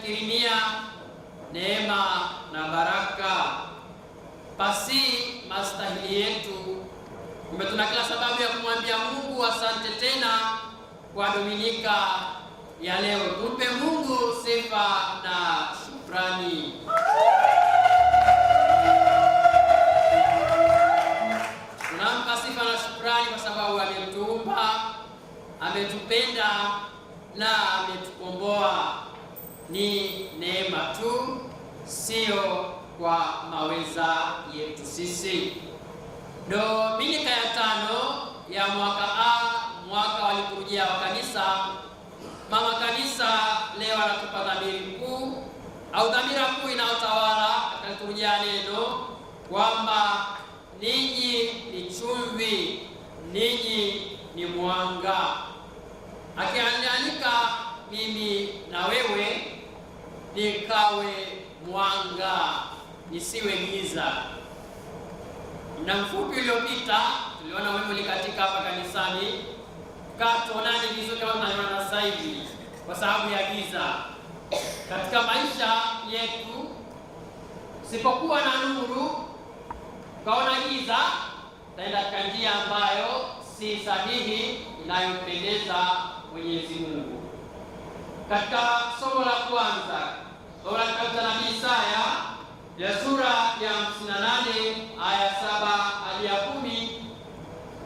tukirimia neema na baraka pasi mastahili yetu. Kumbe tuna kila sababu ya kumwambia Mungu asante tena kwa Dominika ya leo. Tumpe Mungu sifa na shukrani. Tunampa sifa na shukrani kwa sababu ametuumba, ametupenda na ametukomboa. Ni neema tu, sio kwa maweza yetu sisi. Dominika ya 5 ya mwaka A, mwaka wa liturujia wa kanisa, mama kanisa leo anatupa dhamiri kuu au dhamira kuu inayotawala katika liturujia neno kwamba ninyi ni chumvi, ninyi ni mwanga, akiandika mimi na wewe nikawe mwanga, nisiwe giza. Muda mfupi uliopita tuliona wimbo katika hapa kanisani, tukaonani vizuri kama tunaona sasa hivi kwa sababu ya giza katika maisha yetu. Sipokuwa na nuru, kaona giza, taenda katika njia ambayo si sahihi, inayompendeza Mwenyezi Mungu. Katika somo la kwanza, somo la kitabu cha nabii Isaya ya sura ya 58 aya 7 hadi ya 10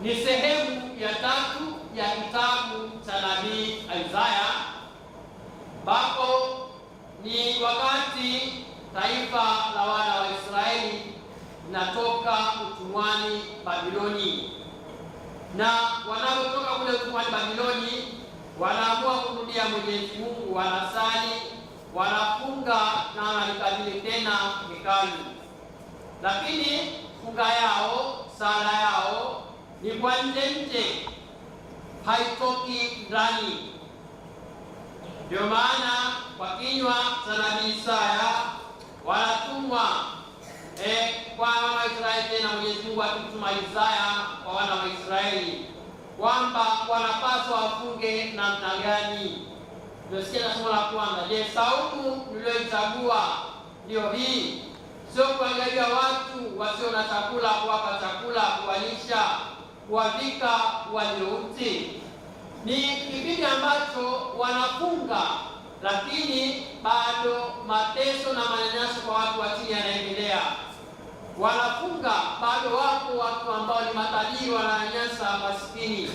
ni sehemu ya 3 ya kitabu cha nabii Isaya, ambapo ni wakati taifa la wana wa Israeli linatoka utumwani Babiloni, na wanapotoka kule utumwani Babiloni wanaamua kurudia Mwenyezi Mungu, wanasali, wanafunga na wanalikabili tena hekalu. Lakini funga yao, sala yao ni kwa nje, haitoki ndani. Ndio maana kwa kinywa cha nabii Isaya wanatumwa kwa wana wa Israeli, tena Mwenyezi Mungu akimtuma Isaya kwa wana wa Israeli kwamba wanapaswa wafunge namna gani. Tunasikia somo la kwanza, je, saumu niliyoichagua ndio hii? Sio kuangalia watu wasio na chakula, kuwapa chakula, kuwalisha, kuwavika waliouti. Ni kipindi ambacho wanafunga, lakini bado mateso na manyanyaso kwa watu wa chini yanaendelea. Wanafunga, bado wapo watu ambao ni matajiri wananyanyasa maskini,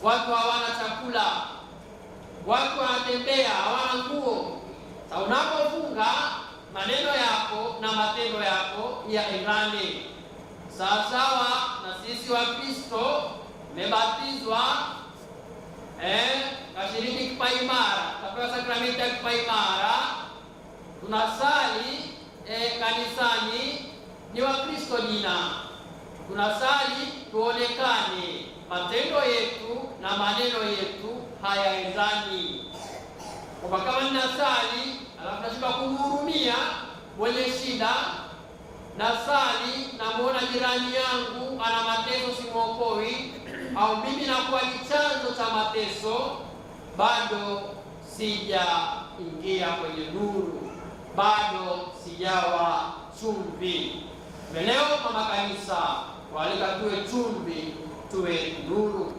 watu hawana chakula, watu wanatembea hawana nguo. Sasa unapofunga, maneno yako na matendo yako yaendane sawasawa. Na sisi wa Kristo tumebatizwa, kashiriki kipaimara, kapewa sakramenti ya kipaimara, tunasali kanisani, ni wa Kristo jina, tunasali tuonekane, matendo yetu na maneno yetu hayaendani. Kwa kama ninasali alafu nashiba kumhurumia mwenye shida, nasali namuona jirani yangu ana mateso simwokoi, au mimi nakuwa ni chanzo cha mateso, bado sijaingia kwenye nuru, bado sijawa chumvi. Leo mama kanisa walika tuwe chumvi, tuwe nuru.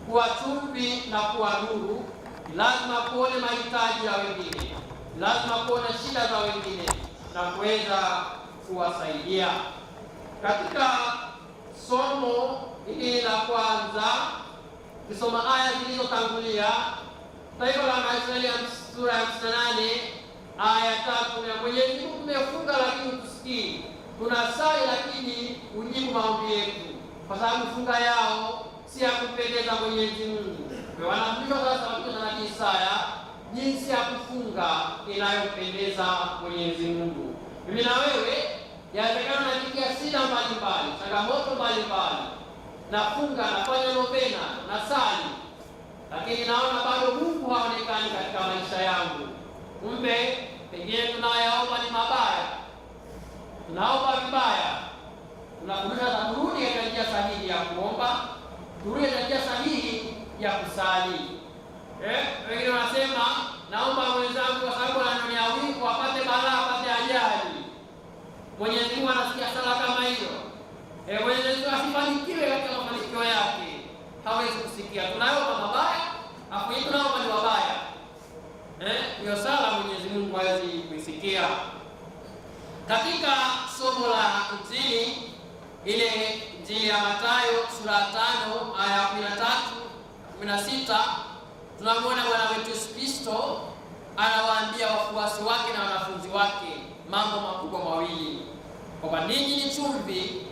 Kuwa chumvi na kuwa nuru, lazima kuone mahitaji ya wengine, lazima kuona shida za wengine na kuweza kuwasaidia. Katika somo hili la kwanza, kisoma aya zilizotangulia, taifa la Israeli sura ya 58 aya 3, na Mwenyezi Mungu tumefunga lakini tusikii, tunasali lakini ujibu maombi yetu, kwa sababu funga yao si ya kupendeza Mwenyezi Mungu. Wanafundishwa sasa na nabii Isaya jinsi ya kufunga inayompendeza Mwenyezi Mungu. Mimi na wewe yawezekana nafikia shida mbalimbali, changamoto mbalimbali, nafunga, nafanya novena, nasali, lakini naona bado Mungu haonekani katika maisha yangu. Kumbe pengine tunayaomba ni mabaya, tunaomba vibaya. Tunakumbuka turudi katika njia sahihi ya kuomba, turudi katika njia sahihi ya kusali. Wengine wanasema naomba mwenzangu kwa sababu ananionea kuisikia. Tunaomba mabaya, afu hii tunaomba ni wabaya. Hiyo sala Mwenyezi Mungu hawezi kuisikia. Katika somo la Injili, ile Injili ya Mathayo sura ya 5 aya 13-16, tunamwona Bwana wetu Yesu Kristo anawaambia wafuasi wake na wanafunzi wake mambo makubwa mawili, kwamba ninyi ni chumvi,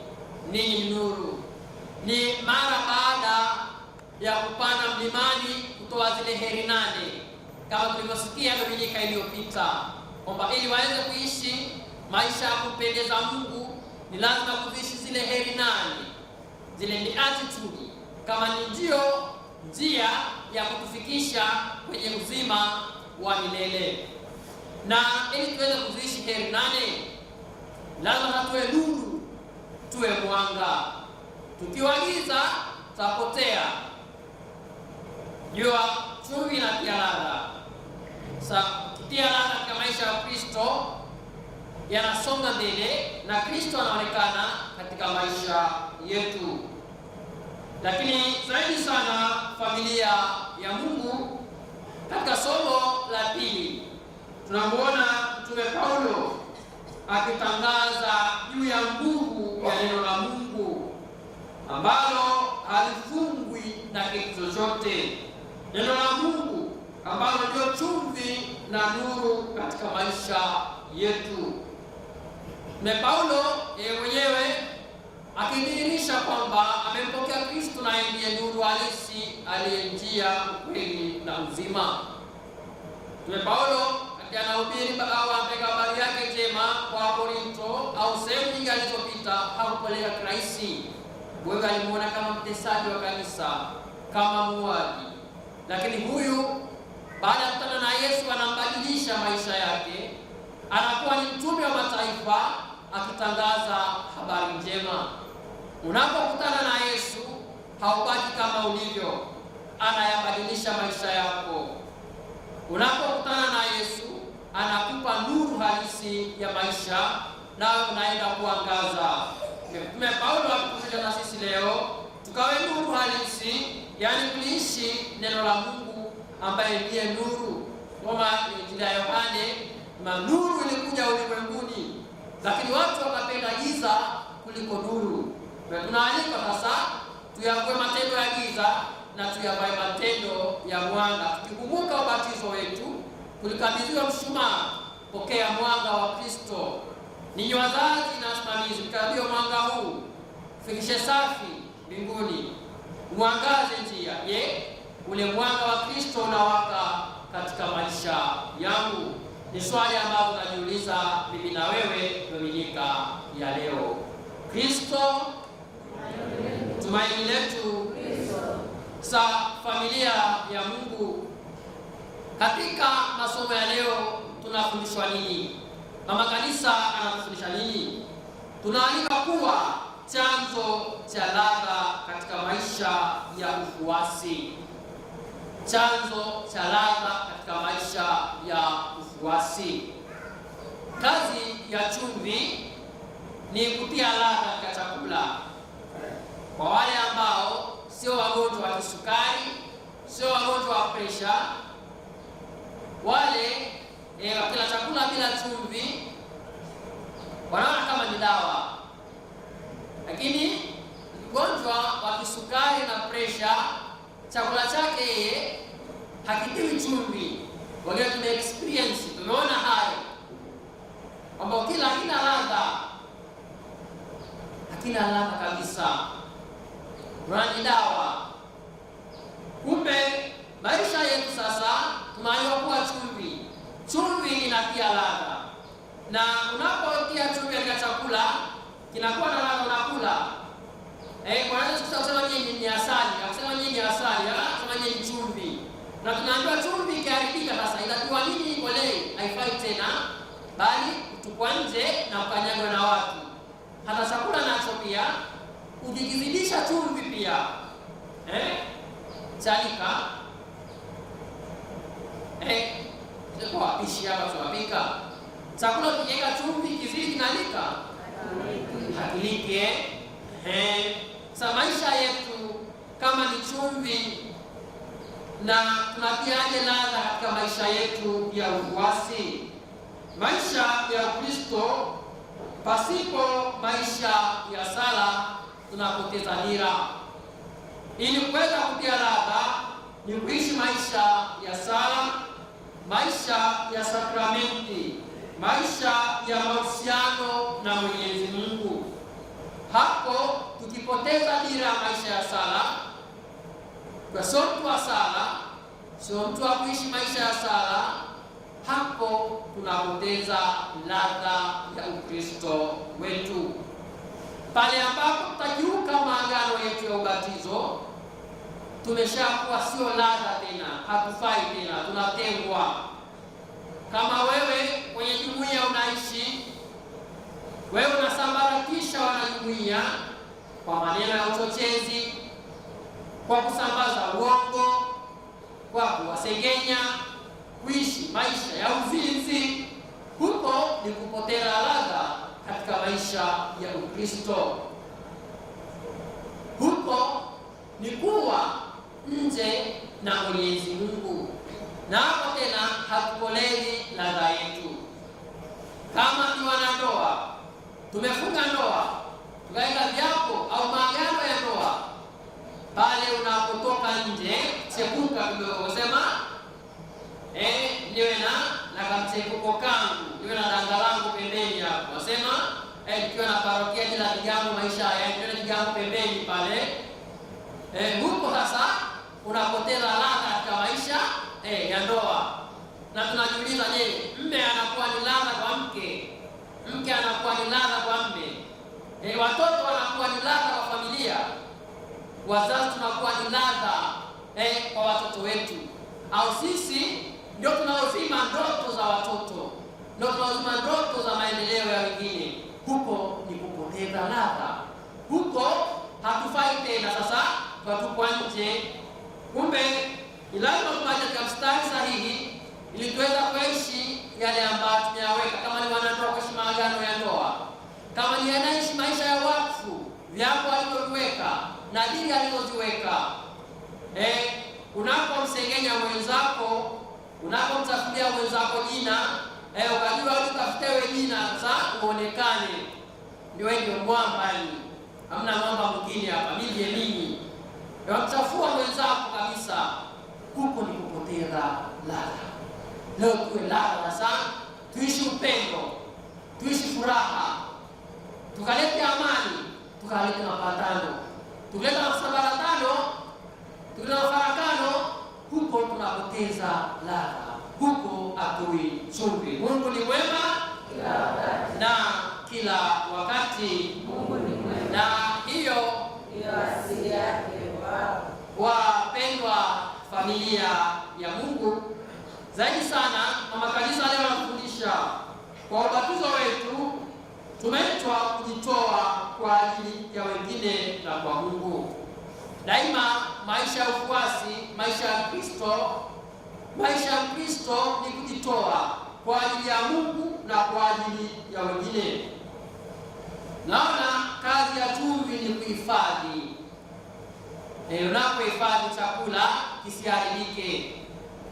ninyi ni nuru. Ni mara baada ya kupanda mlimani kutoa zile heri 8, kama tulivyosikia Dominika iliyopita, kwamba ili waweze kuishi maisha ya kumpendeza Mungu ni lazima kuishi zile heri 8. Zile ni attitude, kama ni njia ya kutufikisha kwenye uzima wa milele. Na ili tuweze kuishi heri 8, lazima tuwe nuru, tuwe mwanga. Tukiwa giza tutapotea. Jua chumvi na tia ladha. Sasa kutia ladha katika maisha ya Kristo yanasonga mbele na Kristo anaonekana katika maisha yetu. Lakini zaidi sana familia ya Mungu, katika somo la pili tunamwona Mtume Paulo akitangaza juu ya nguvu ya neno la Mungu ambalo halifungwi na kitu chochote. Neno la Mungu ambalo ndio chumvi na nuru katika maisha yetu. Mtume Paulo yeye mwenyewe akidhihirisha kwamba amempokea Kristo na ndiye nuru halisi aliye njia, ukweli na uzima. Mtume Paulo anahubiri au apeleka habari yake njema kwa Korinto au sehemu nyingi alizopita, hakupeleka kirahisi. Wewe alimuona kama mtesaji wa kanisa, kama muuaji. Lakini huyu baada ya kukutana na Yesu anambadilisha maisha yake, anakuwa ni mtume wa mataifa akitangaza habari njema. Unapokutana na Yesu haubaki kama ulivyo, anayabadilisha maisha yako. Unapokutana na Yesu anakupa nuru halisi ya maisha, nawe unaenda kuangaza. Mtume Paulo atukumbusha na sisi leo tukawe nuru halisi, yani kuishi neno la Mungu ambaye ndiye nuru. Kama Injili ya Yohane, nuru ilikuja ulimwenguni, lakini watu wakapenda giza kuliko nuru. Tunaalikwa sasa tuyavue matendo ya giza na tuyavae matendo ya mwanga. Tukikumbuka ubatizo wetu, tulikabidhiwa mshumaa, pokea mwanga wa Kristo. Ninyi wazazi na wasimamizi, mkabidhiwa mwanga huu, fikishe safi mbinguni, mwangaze njia. Ule mwanga wa Kristo unawaka katika maisha yangu? Ni swali ambalo najiuliza mimi na wewe Dominika ya leo. Kristo tumaini letu. Sa familia ya Mungu, katika masomo ya leo tunafundishwa nini? Mama Kanisa anatufundisha nini? Tunaalika kuwa chanzo cha ladha katika maisha ya ufuasi. Chanzo cha ladha katika maisha ya ufuasi. Kazi ya chumvi ni kutia ladha katika chakula. Kwa wale ambao sio wagonjwa wa kisukari, sio wagonjwa wa presha, wale wakila chakula bila chumvi wanaona kama ni dawa. Lakini mgonjwa wa kisukari na presha, chakula chake hakitiwi chumvi. Wale tuna experience, tumeona hayo kwamba kila hakina ladha kabisa, ni dawa. Kumbe maisha yetu sasa tunayo kuwa chumvi. Chumvi inatia ladha, na unapotia chumvi katika chakula kinakuwa na ladha, unakula. Kwa nini kusema nyinyi ni asali? Kusema nyinyi ni asali, kusema nyinyi ni chumvi. Na tunaambiwa chumvi ikiharibika sasa inatiwa nini? Ikolei, haifai tena, bali kutupwa nje na kukanyagwa na watu. Hata chakula nacho pia ukikizidisha chumvi pia chalika. Kwa wapishi hapa tunapika chakula, tukiweka chumvi kizidi kinalika, hakiliki. Sasa maisha yetu kama ni chumvi, na tunatiaje ladha katika maisha yetu ya ufuasi? Maisha ya Kristo, pasipo maisha ya sala tunapoteza dira. Ili kuweza kutia ladha ni kuishi maisha ya sala, maisha ya sakramenti, maisha ya mahusiano na Mwenyezi Mungu. Hapo tukipoteza dira maisha ya sala, kwa sio mtu wa sala, sio mtu wa kuishi maisha ya sala, hapo tunapoteza ladha ya Ukristo wetu. Pale ambapo tutakiuka maagano yetu ya ubatizo, tumeshakuwa sio ladha tena, hatufai tena, tunatengwa. Kama wewe kwenye jumuiya unaishi, wewe unasambaratisha wanajumuiya kwa maneno ya uchochezi, kwa kusambaza uongo, kwa kuwasengenya, kuishi maisha ya uzinzi, huko ni kupoteza ladha katika maisha ya Ukristo. Huko ni kuwa nje na Mwenyezi Mungu, na hapo tena hatukolezi ladha yetu. Kama ni wanandoa, tumefunga ndoa, tukaweka viapo au maagano ya ndoa, pale unapotoka nje, chepuka kidogo, sema niwe na kamchepuko kangu, niwe na danga langu pembeni hapo. Wasema nikiwa na parokia jina kigango maisha niwe na kigango pembeni pale. Huko sasa unapoteza ladha katika maisha ya ndoa. Na tunajiuliza, je, mme anakuwa ni ladha kwa mke? Mke anakuwa ni ladha kwa mme? Watoto wanakuwa ni ladha kwa familia? Wazazi tunakuwa ni ladha kwa watoto wetu? Au sisi ndio tunaozima ndoto za watoto, ndio tunaozima ndoto za maendeleo ya wengine? Huko ni kupoteza ladha. Huko hatufai tena, sasa tutupwa nje. Kumbe ni lazima tuaje katika mstari sahihi ili tuweza kuishi yale ambayo tumeyaweka. Kama ni wanandoa, kuishi maagano ya ndoa. Kama ni anaishi maisha ya wakfu, viapo alivyoviweka na dini alizoziweka. Unapomsengenya mwenzako, unapomtafutia mwenzako jina, ukajua utafitewe jina sasa uonekane ndio wewe ndio mwamba. Hamna mwamba mwingine hapa, mimi. Unamchafua mwenzako kabisa. Huko ni kupoteza ladha. Leo tuwe ladha sana, tuishi upendo, tuishi furaha, tukalete amani, tukalete mapatano, tukalete masambaratano, tukalete mafarakano. Huko tunapoteza ladha, huko hatui chumvi. Mungu ni mwema na kila wakati. Mungu ni mwema na hiyo asili yake. Wapendwa familia ya Mungu, zaidi sana mama kanisa leo anafundisha kwa ubatizo wetu tumeitwa kujitoa kwa ajili ya wengine na kwa Mungu. Daima maisha ya ufuasi, maisha ya Kristo ni kujitoa kwa ajili ya Mungu na kwa ajili ya wengine. Naona kazi ya chumvi ni kuhifadhi. Unapohifadhi chakula kisiharibike.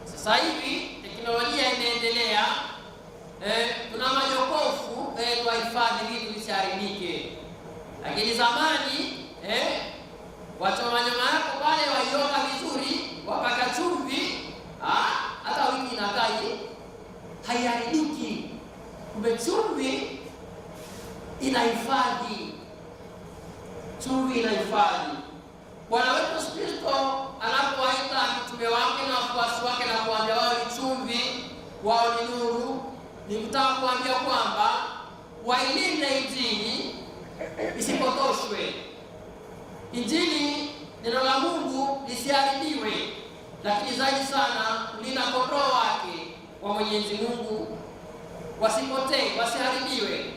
Sasa hivi teknolojia imeendelea, tuna majokofu tuhifadhi vitu visiharibike. Lakini zamani wachoma nyama yako pale waioka vizuri, wapaka chumvi, hata wiki inakaa haiharibiki. Kumbe chumvi inahifadhi. Chumvi inahifadhi. Bwana wetu Yesu Kristo anapowaita mitume wake na wafuasi wake na kuambia wao ni chumvi, wao ni nuru, ni kutaka kuambia kwamba wailinde Injili isipotoshwe. Injili, neno la Mungu, lisiharibiwe, lakini zaidi sana kulinda kondoo wake wa Mwenyezi Mungu wasipotee, wasiharibiwe,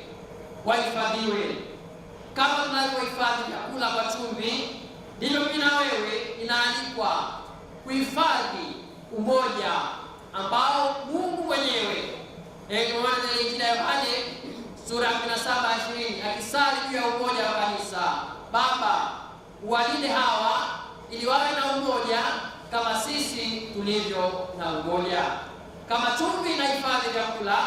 wahifadhiwe. Kama tunavyohifadhi chakula kwa chumvi, ndivyo mimi na wewe inaandikwa kuhifadhi umoja ambao Mungu mwenyewe kwa maana Injili ya Yohane sura 17:20 akisali juu ya umoja wa kanisa: Baba, uwalinde hawa ili wawe na umoja kama sisi tulivyo na umoja. Kama chumvi inahifadhi vyakula,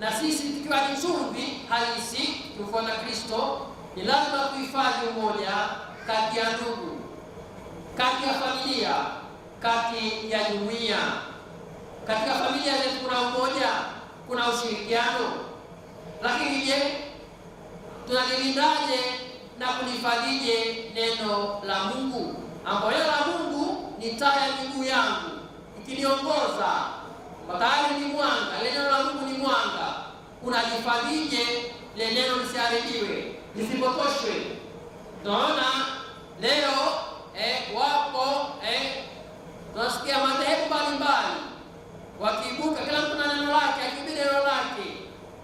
na sisi tukiwa ni chumvi halisi tukifuata Kristo, ni lazima kuhifadhi umoja kati ya ndugu, kati ya familia, kati ya jumuiya. Katika familia zetu kuna umoja, kuna ushirikiano, lakini je, tunalilindaje na kulihifadhije neno la Mungu? Ambapo neno la Mungu ni taa ya miguu yangu, ikiniongoza tayari ni mwanga. Neno la Mungu ni mwanga. Unalihifadhije ile neno lisiharibiwe, lisipotoshwe? Tunaona leo wapo tunasikia madhehebu mbalimbali wakiibuka, kila mtu na neno lake, akihubiri neno lake.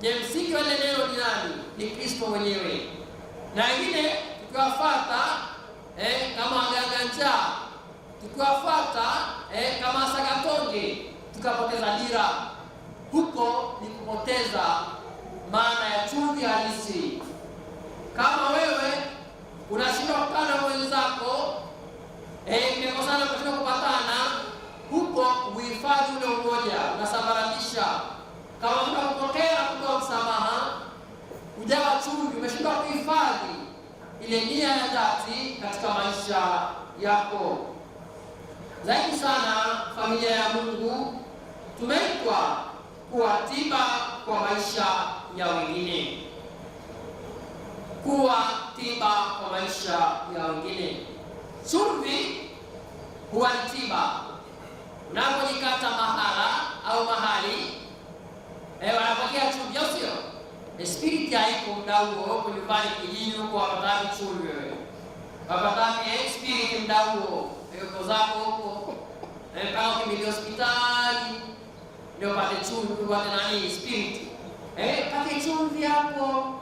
Je, msingi wa ile neno ni nani? Ni Kristo mwenyewe. Na wengine tukiwafuata kama waganga njaa, tukiwafuata kama sagatonge, tukapoteza dira. Huko ni kupoteza maana ya chumvi halisi. Kama wewe unashindwa kukana mwenzako, mmekosana kushindwa kupatana, huko uhifadhi ule umoja unasambaratisha. Kama unapokea kutoa msamaha, ujawa chumvi, umeshindwa kuhifadhi ile nia ya dhati katika maisha yako. Zaidi sana, familia ya Mungu tumeitwa kuwa tiba kwa maisha ya wengine, kuwa tiba kwa maisha ya wengine. Chumvi huwa ni tiba. Unapojikata mahala au mahali wanapokea chumvi, au sio? Spirit haiko muda huo huko nyumbani kijini huko, wapatani chumvi wewe, wapatani spirit muda huo yuko zako huko, kama ukimbilia hospitali ndio pate chumvi, upate nani spirit, pate chumvi hapo,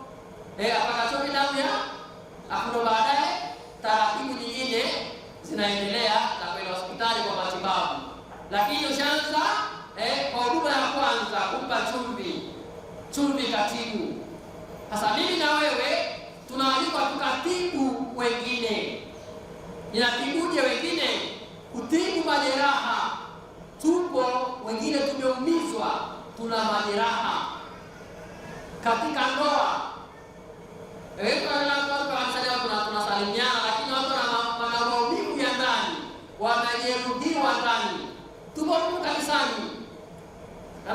apaka chumvi damu ya hapo, baadaye taratibu nyingine zinaendelea na kwenda hospitali kwa matibabu. Lakini ushaanza kwa huduma ya kwanza kumpa chumvi katibu. Sasa mimi na wewe tunaalikwa tukatibu wengine. Ninatibuje wengine? Kutibu majeraha. Tupo wengine tumeumizwa, tuna majeraha katika ndoa. Tunasalimiana, lakini watu wana maumivu ya ndani, wanajeruhiwa ndani. Tupo kanisani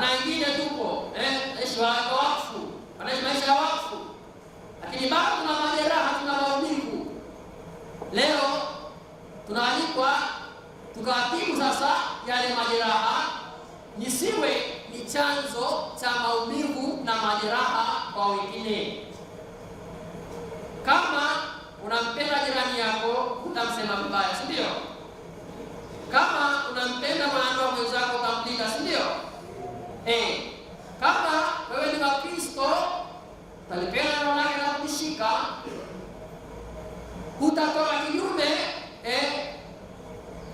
na wengine tupo naishi wakfu, wanaishi maisha ya wakfu, lakini bado tuna majeraha, tuna maumivu. Leo tunaalikwa tukatibu sasa yale majeraha, nisiwe ni chanzo cha maumivu na majeraha kwa wengine. Kama unampenda jirani yako, utamsema vibaya, si ndio? Kama unampenda mwanandoa mwenzako, utamlinda, si ndio? Kama wewe ni Mkristo, utalipenda neno lake na kushika, hutatoka kinyume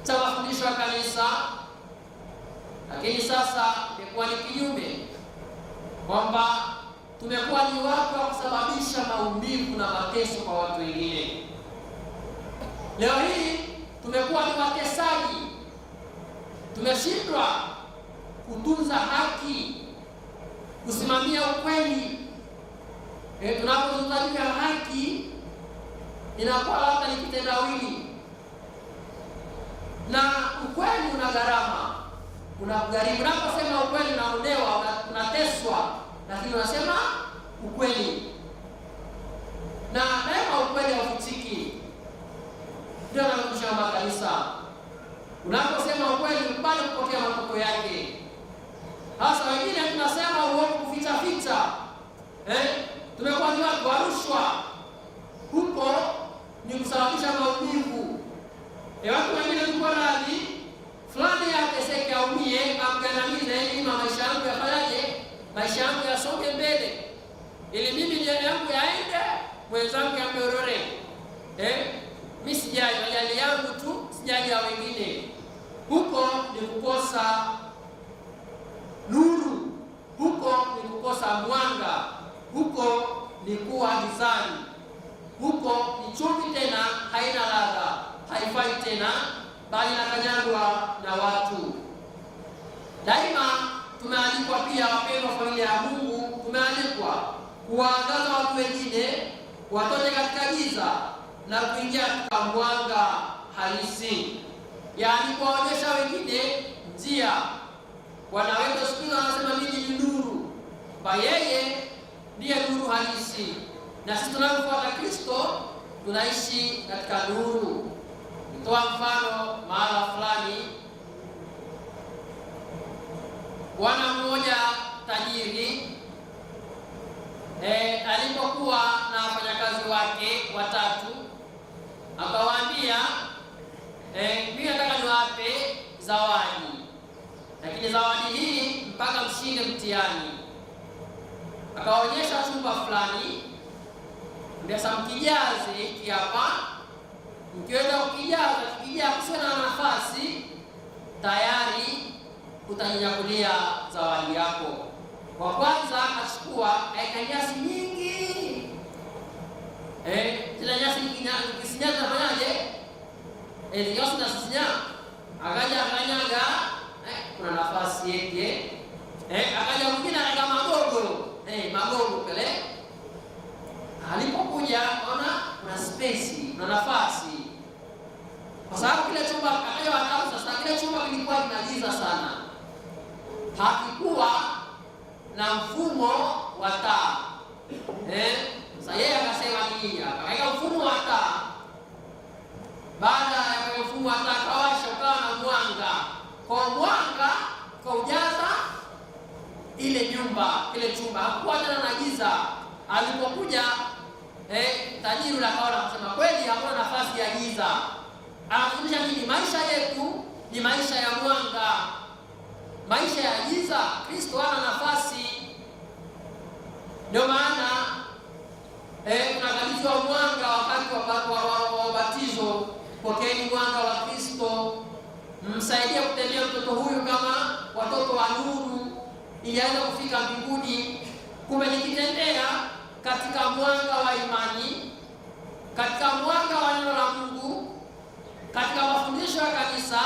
cha mafundisho ya kanisa. Lakini sasa imekuwa ni kinyume, kwamba tumekuwa ni watu wa kusababisha maumivu na mateso kwa watu wengine. Leo hii tumekuwa ni watesaji, tumeshindwa kutunza haki, kusimamia ukweli. Tunapozungumzia haki, inakuwa labda ni kitendawili, na ukweli una gharama, unagharimu. Unaposema ukweli unaonewa, unateswa, lakini unasema ukweli, na daima ukweli haufichiki. Ndio nakumbusha makanisa, unaposema ukweli ukubali kupokea matokeo yake. Hasa wengine tunasema uongo kuficha ficha. Tumekuwa ni watu wa rushwa, huko ni kusababisha maumivu. Watu wengine tuko radhi fulani ateseke, aumie, amgandamize, ili maisha yangu yafanyaje, maisha yangu yasonge mbele, ili mimi njia yangu yaende, mwenzangu yameorore. Mimi sijali, majali yangu tu, sijali ya wengine. Huko ni kukosa nuru, huko ni kukosa mwanga, huko ni kuwa gizani, huko ni chumvi tena haina ladha. haifai tena, bali inakanyagwa na watu. Daima tumealikwa pia, wapendwa familia ya Mungu, tumealikwa kuwaangaza watu wengine watoke katika giza na kuingia katika mwanga halisi, yaani kuwaonyesha wengine njia. Bwana wetu siku hizi anasema mimi ni nuru, kwa yeye ndiye nuru halisi, na sisi tunapofuata Kristo tunaishi katika nuru. Nitoa mfano mahala fulani, bwana mmoja tajiri alipokuwa na wafanyakazi wake watatu, akawaambia mimi nataka niwape zawadi, lakini zawadi hii mpaka mshinde mtihani. Akaonyesha chumba fulani, ndio mkijaze hiki hapa, mkiweza kukijaza, kikijaa kusiwe na nafasi, tayari utajinyakulia zawadi yako. Kwa kwanza akachukua nyasi nyingi, zile nyasi kisinyaza fanyaje, nyasi na sisinya, akaja akanyaga, kuna nafasi yake, akaja mwingine akaga magogo kale. Alipokuja ona kuna space, kuna nafasi, kwa sababu kile chumba akaja watatu. Sasa kile chumba kilikuwa kinagiza sana, hakikuwa na mfumo wa taa. Sasa yeye akasema nini? Akaweka mfumo wa taa. Baada ya mfumo wa taa kawasha, ukawa na mwanga. Kwa mwanga kaujaza ile nyumba, kile chumba, hakuwa tena na giza. Alipokuja tajiri akaona, akasema kweli hakuna nafasi ya giza. Anafundisha nini? Maisha yetu ni maisha ya mwanga. Maisha ya giza Kristo hana nafasi. Ndio maana tunakabidhiwa mwanga wakati wa ubatizo. Pokeeni mwanga wa Kristo, msaidie kutembea mtoto huyu kama watoto wa nuru, ili aweze kufika mbinguni. Kumbe nikitembea katika mwanga wa imani, katika mwanga wa neno la Mungu, katika mafundisho ya kanisa,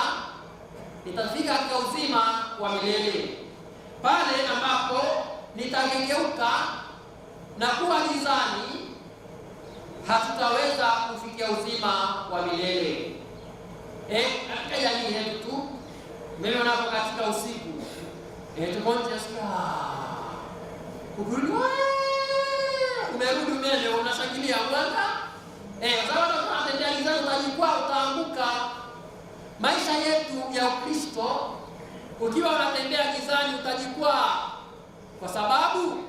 nitafika katika uzima wa milele. Pale ambapo nitageuka na kuwa gizani, hatutaweza kufikia uzima wa milele. Katika jamii yetu tu, mimi napo katika usiku tukonje umerudi umeme, unashangilia mwanga. Sababu tunatembea gizani, utajikwaa, utaanguka. Maisha yetu ya Ukristo, ukiwa unatembea gizani utajikwaa, kwa sababu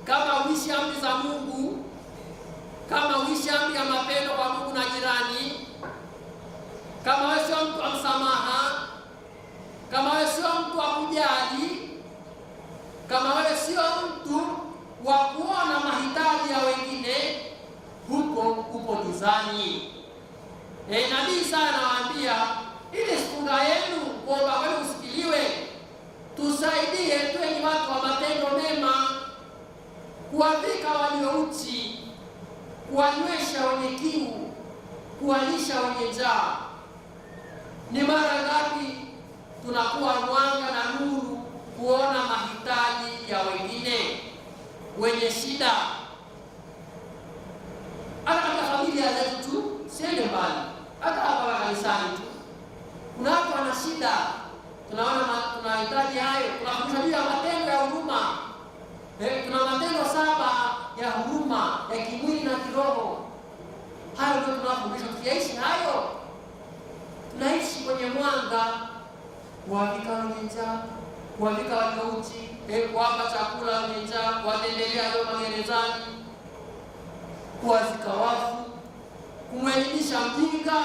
kama uishi amri za Mungu, kama uishi amri ya mapendo kwa Mungu na jirani, kama wewe sio mtu wa msamaha, kama wewe sio mtu wa kujali, kama wewe sio mtu wa kuona mahitaji ya wengine, huko upo gizani. Nabii sana anawaambia, ili funga yenu kuomba kwenu usikiliwe, tusaidie tuwe ni watu wa matendo mema, kuwavika walio uchi, kuwanywesha wenye kiu, kuwalisha wenye njaa. Ni mara ngapi tunakuwa mwanga na nuru kuona mahitaji ya wengine wenye shida? Hata katika familia zetu tu, siende mbali, hata hapa kanisani tu kuna watu wana shida, tunaona tunahitaji hayo. Tunafundisha juu ya matendo ya huruma. Tuna matendo 7 ya huruma ya kimwili na kiroho. Hayo ndio tunafundisha. Tukiishi hayo, tunaishi kwenye mwanga, kuwavika wenye njaa, kuwavika walio uchi, kuwapa chakula wenye njaa, kuwatembelea walio magerezani, kuwazika wafu, kumwelimisha mjinga.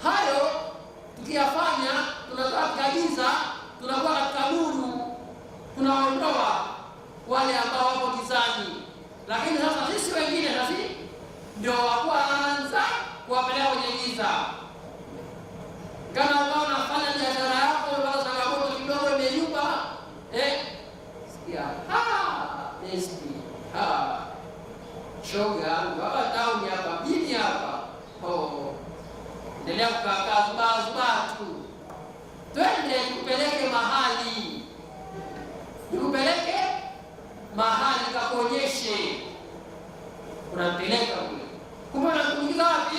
Hayo tukiyafanya, tunatoka katika giza, tunakuwa katika nuru, tunaondoa wale ambao wako gizani. Lakini sasa sisi wengine ndio wa kwanza kuwapeleka kwenye giza. Kama ambao unafanya biashara yako, unapata changamoto kidogo, imeyumba, sikia, shoga hapa town hapa mjini hapa, endelea kukaa zubaa tu. Twende nikupeleke mahali, nikupeleke mahali kakuonyeshe. Unampeleka kule, kumbe unakuingiza wapi?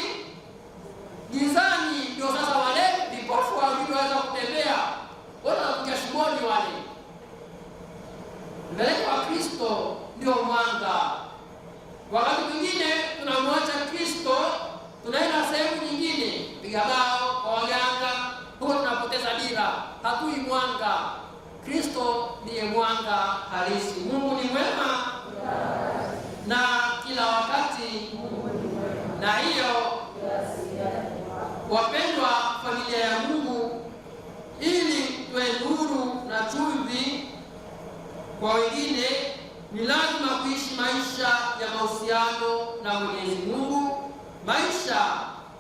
Gizani. Ndio sasa wale vipofu waweza kutembea, wanakuja shimoni wale. Mbele wa Kristo ndio mwanga. Wakati mwingine tunamwacha Kristo, tunaenda sehemu nyingine, piga bao kwa waganga, huko tunapoteza dira, hatui mwanga. Kristo ndiye mwanga halisi. Mungu ni mwema na kila wakati. Na hiyo wapendwa, familia ya Mungu, ili tuwe nuru na chumvi kwa wengine, ni lazima kuishi maisha ya mahusiano na Mwenyezi Mungu, maisha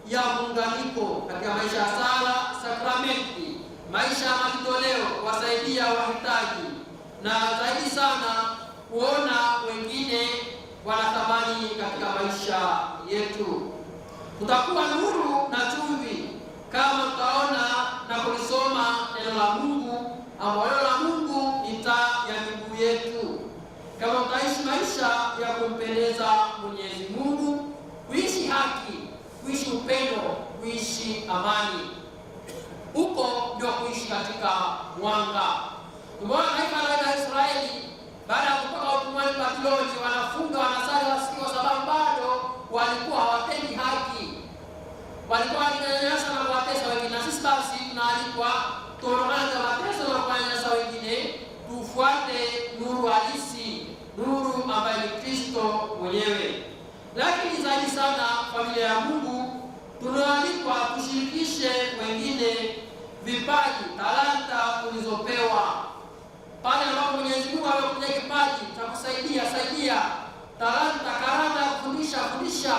ya muunganiko katika maisha ya sala, sakramenti, maisha ya matoleo, kuwasaidia wahitaji, na zaidi sana kuona wengine wanathamani katika maisha yetu. Tutakuwa nuru na chumvi kama tutaona na kulisoma neno la Mungu, ambalo neno la Mungu ni taa ya miguu yetu. Kama tutaishi maisha ya kumpendeza Mwenyezi Mungu, kuishi haki, kuishi upendo, kuishi amani, huko ndio kuishi katika mwanga. Tumeona taifa la Israeli baada ya kutoka utumwani Babiloni, wanafunga, wanasali, wasikii, kwa sababu bado walikuwa hawatendi haki, walikuwa wakinyanyasa na kuwatesa wengine. Na sisi basi tunaalikwa tuondokane na mateso na kunyanyasa wengine, tufuate nuru halisi, nuru ambayo ni Kristo mwenyewe. Lakini zaidi sana, familia ya Mungu, tunaalikwa tushirikishe wengine vipaji, talanta tulizopewa. Pale ambapo Mwenyezi Mungu amekuja kipaji cha kusaidia, talanta, karama ya kufundisha,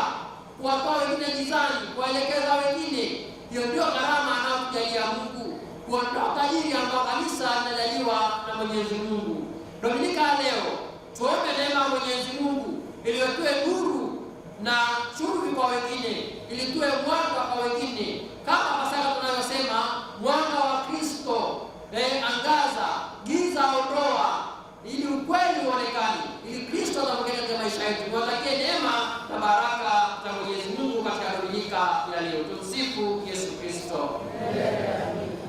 kuwatoa wengine gizani, kuwaelekeza wengine, hiyo ndio karama anayotujalia Mungu, kuondoa tajiri ambao kanisa linajaliwa na Mwenyezi Mungu. Dominika leo tuombe neema ya Mwenyezi Mungu ili tuwe nuru na chumvi kwa wengine, ili tuwe mwanga kwa wengine, kama Pasaka tunayosema mwanga wa Kristo, angaza, giza ondoa, ili ukweli uonekane, ili Kristo atokee katika maisha yetu. Niwatakie neema na baraka za Mwenyezi Mungu katika Dominika ya leo. Tumsifu Yesu Kristo.